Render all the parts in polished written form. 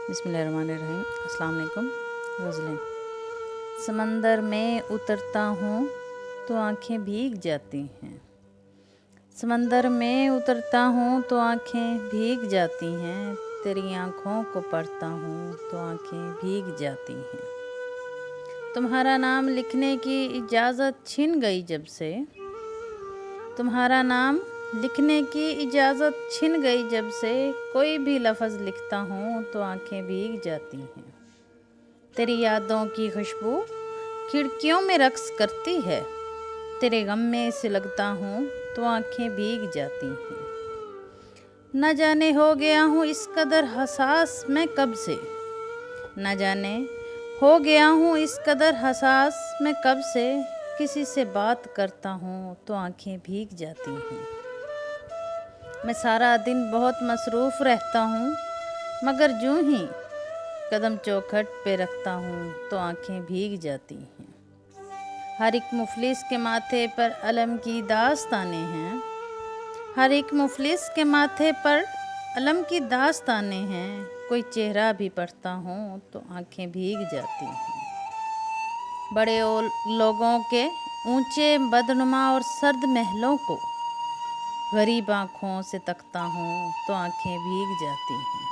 बिस्मिल्लाहिर्रहमानिर्रहीम। अस्सलाम वालेकुम। गज़लें। समंदर में उतरता हूँ तो आँखें भीग जाती हैं। समंदर में उतरता हूँ तो आँखें भीग जाती हैं। तेरी आँखों को पढ़ता हूँ तो आँखें भीग जाती हैं। तुम्हारा नाम लिखने की इजाज़त छिन गई जब से, तुम्हारा नाम लिखने की इजाज़त छिन गई जब से, कोई भी लफ्ज़ लिखता हूँ तो आँखें भीग जाती हैं। तेरी यादों की खुशबू खिड़कियों में रक्स करती है। तेरे गम में सिलगता हूँ तो आँखें भीग जाती हैं। न जाने हो गया हूँ इस कदर हसास मैं कब से, न जाने हो गया हूँ इस कदर हसास मैं कब से, किसी से बात करता हूँ तो आँखें भीग जाती हैं। मैं सारा दिन बहुत मसरूफ़ रहता हूँ, मगर यूं ही कदम चौखट पे रखता हूँ तो आँखें भीग जाती हैं। हर एक मुफलिस के माथे पर अलम की दास्तानें हैं, हर एक मुफलिस के माथे पर अलम की दास्तानें हैं। कोई चेहरा भी पढ़ता हूँ तो आँखें भीग जाती हैं। बड़े लोगों के ऊंचे बदनुमा और सर्द महलों को गरीब आँखों से तकता हूँ तो आँखें भीग जाती हैं।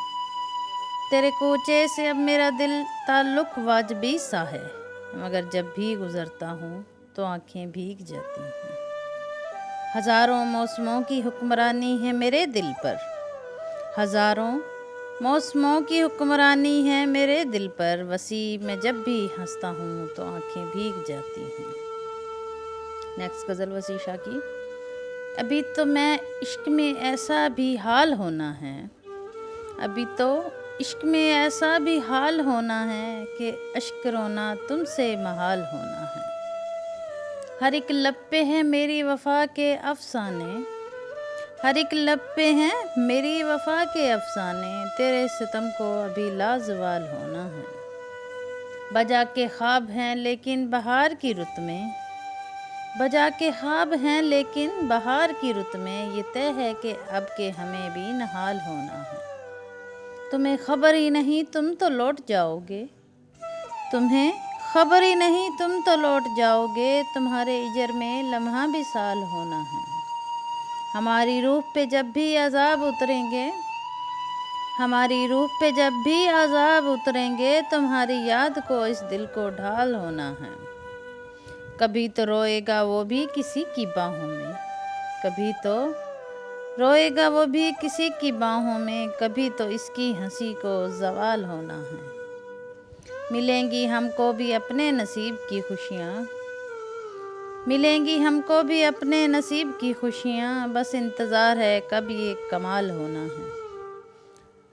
तेरे कोचे से अब मेरा दिल ताल्लुक़ वाजबी सा है, मगर जब भी गुज़रता हूँ तो आँखें भीग जाती हैं। हज़ारों मौसमों की हुक्मरानी है मेरे दिल पर, हज़ारों मौसमों की हुक्मरानी है मेरे दिल पर। वसी मैं जब भी हंसता हूँ तो आँखें भीग जाती हैं। नेक्स्ट गज़ल वसी शाह की। अभी तो मैं इश्क में ऐसा भी हाल होना है, अभी तो इश्क में ऐसा भी हाल होना है कि अश्क रोना तुमसे महाल होना है। हर एक लब पे है मेरी वफ़ा के अफ़साने, हर एक लब पे हैं मेरी वफ़ा के अफ़साने, तेरे सितम को अभी लाज़वाल होना है। बजा के ख्वाब हैं लेकिन बहार की रुत में, बजा के ख्वाब हैं लेकिन बहार की रुत में, ये तय है कि अब के हमें भी नहाल होना है। तुम्हें खबर ही नहीं तुम तो लौट जाओगे, तुम्हें खबर ही नहीं तुम तो लौट जाओगे, तुम्हारे इजर में लम्हा भी साल होना है। हमारी रूह पे जब भी अज़ाब उतरेंगे, हमारी रूह पे जब भी अज़ाब उतरेंगे, तुम्हारी याद को इस दिल को ढाल होना है। कभी तो रोएगा वो भी किसी की बाहों में, कभी तो रोएगा वो भी किसी की बाहों में, कभी तो इसकी हंसी को ज़वाल होना है। मिलेंगी हमको भी अपने नसीब की खुशियाँ, मिलेंगी हमको भी अपने नसीब की खुशियाँ, बस इंतज़ार है कब ये कमाल होना है।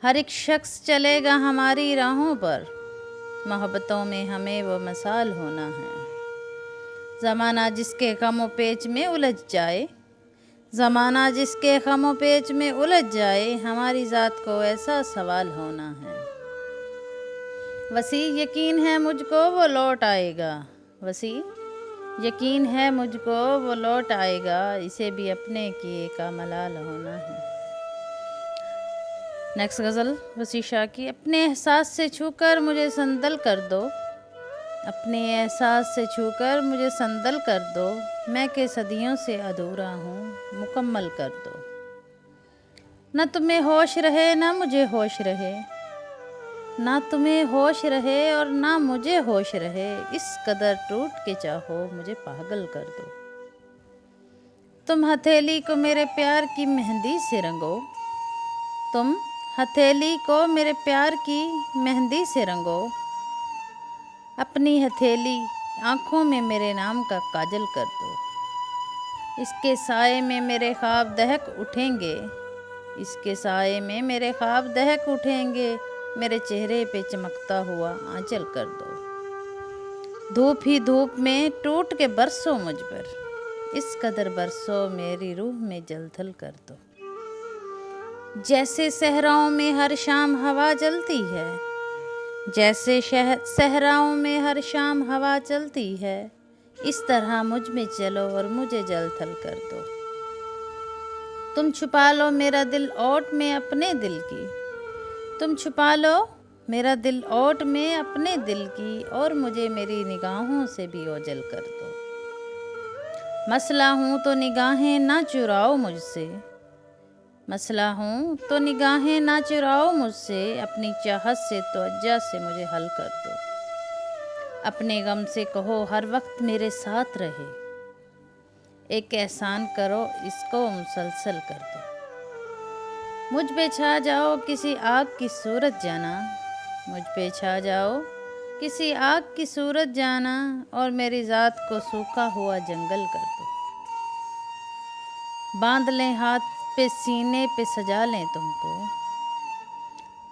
हर एक शख्स चलेगा हमारी राहों पर, मोहब्बतों में हमें वो मिसाल होना है। ज़माना जिसके ग़म व पेच में उलझ जाए, ज़माना जिसके ग़म व पेच में उलझ जाए, हमारी ज़ात को ऐसा सवाल होना है। वसी यकीन है मुझको वो लौट आएगा, वसी यकीन है मुझको वो लौट आएगा, इसे भी अपने किए का मलाल होना है। नेक्स्ट गज़ल वसी शाह की। अपने एहसास से छूकर मुझे संदल कर दो, अपने एहसास से छूकर मुझे संदल कर दो, मैं के सदियों से अधूरा हूँ मुकम्मल कर दो। न तुम्हें होश रहे न मुझे होश रहे, ना तुम्हें होश रहे और ना मुझे होश रहे, इस कदर टूट के चाहो मुझे पागल कर दो। तुम हथेली को मेरे प्यार की मेहंदी से रंगो, तुम हथेली को मेरे प्यार की मेहंदी से रंगो, अपनी हथेली आँखों में मेरे नाम का काजल कर दो। इसके साए में मेरे ख्वाब दहक उठेंगे, इसके साए में मेरे ख्वाब दहक उठेंगे, मेरे चेहरे पे चमकता हुआ आंचल कर दो। धूप ही धूप में टूट के बरसो मुझ पर, इस कदर बरसो मेरी रूह में जलथल कर दो। जैसे सहराओं में हर शाम हवा चलती है, जैसे सहराओं में हर शाम हवा चलती है, इस तरह मुझ में चलो और मुझे जलथल कर दो। तुम छुपा लो मेरा दिल ओट में अपने दिल की, तुम छुपा लो मेरा दिल ओट में अपने दिल की, और मुझे मेरी निगाहों से भी ओझल कर दो। मसला हूँ तो निगाहें ना चुराओ मुझसे, मसला हूँ तो निगाहें ना चुराओ मुझसे, अपनी चाहत से तवज्जो से मुझे हल कर दो। अपने गम से कहो हर वक्त मेरे साथ रहे, एक एहसान करो इसको मुसलसल कर दो। मुझ पे छा जाओ किसी आग की सूरत जाना, मुझ पे छा जाओ किसी आग की सूरत जाना, और मेरी ज़ात को सूखा हुआ जंगल कर दो। बांध लें हाथ पे सीने पे सजा लें तुमको,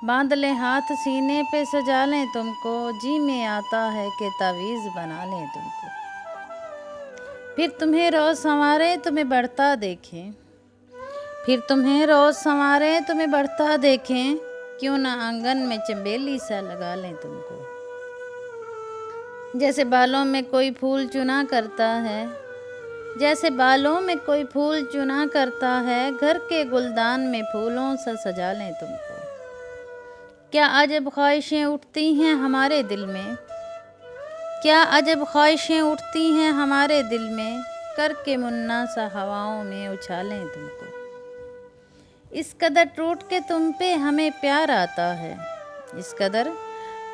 बांध लें हाथ सीने पे सजा लें तुमको, जी में आता है कि तावीज़ बना लें तुमको। फिर तुम्हें रोज़ संवारें तुम्हें बढ़ता देखें, फिर तुम्हें रोज़ संवारें तुम्हें बढ़ता देखें, क्यों ना आंगन में चंबेली सा लगा लें तुमको। जैसे बालों में कोई फूल चुना करता है, जैसे बालों में कोई फूल चुना करता है, घर के गुलदान में फूलों से सजा लें तुमको। क्या अजब ख्वाहिशें उठती हैं हमारे दिल में, क्या अजब ख्वाहिशें उठती हैं हमारे दिल में, करके मुन्ना सा हवाओं में उछालें तुमको। इस कदर टूट के तुम पे हमें प्यार आता है, इस कदर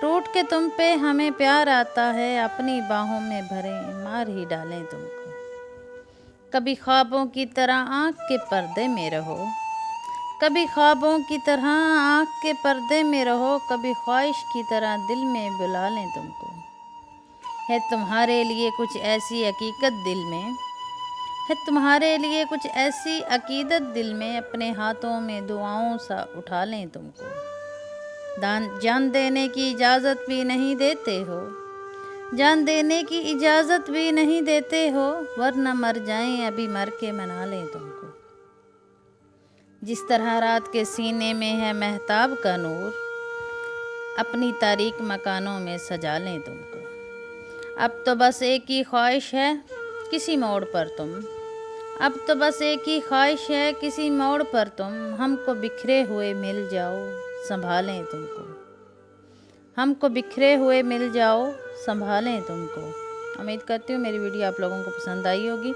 टूट के तुम पे हमें प्यार आता है, अपनी बाहों में भरें मार ही डालें तुमको। कभी ख्वाबों की तरह आँख के पर्दे में रहो, कभी ख्वाबों की तरह आँख के पर्दे में रहो, कभी ख्वाहिश की तरह दिल में बुला लें तुमको। है तुम्हारे लिए कुछ ऐसी हकीकत दिल में, है तुम्हारे लिए कुछ ऐसी अकीदत दिल में, अपने हाथों में दुआओं सा उठा लें तुमको। जान देने की इजाज़त भी नहीं देते हो, जान देने की इजाज़त भी नहीं देते हो, वरना मर जाएं अभी मर के मना लें तुमको। जिस तरह रात के सीने में है महताब का नूर, अपनी तारीक मकानों में सजा लें तुमको। अब तो बस एक ही ख्वाहिश है किसी मोड़ पर तुम, अब तो बस एक ही ख्वाहिश है किसी मोड़ पर तुम, हमको बिखरे हुए मिल जाओ संभालें तुमको, हमको बिखरे हुए मिल जाओ संभालें तुमको। उम्मीद करती हूँ मेरी वीडियो आप लोगों को पसंद आई होगी।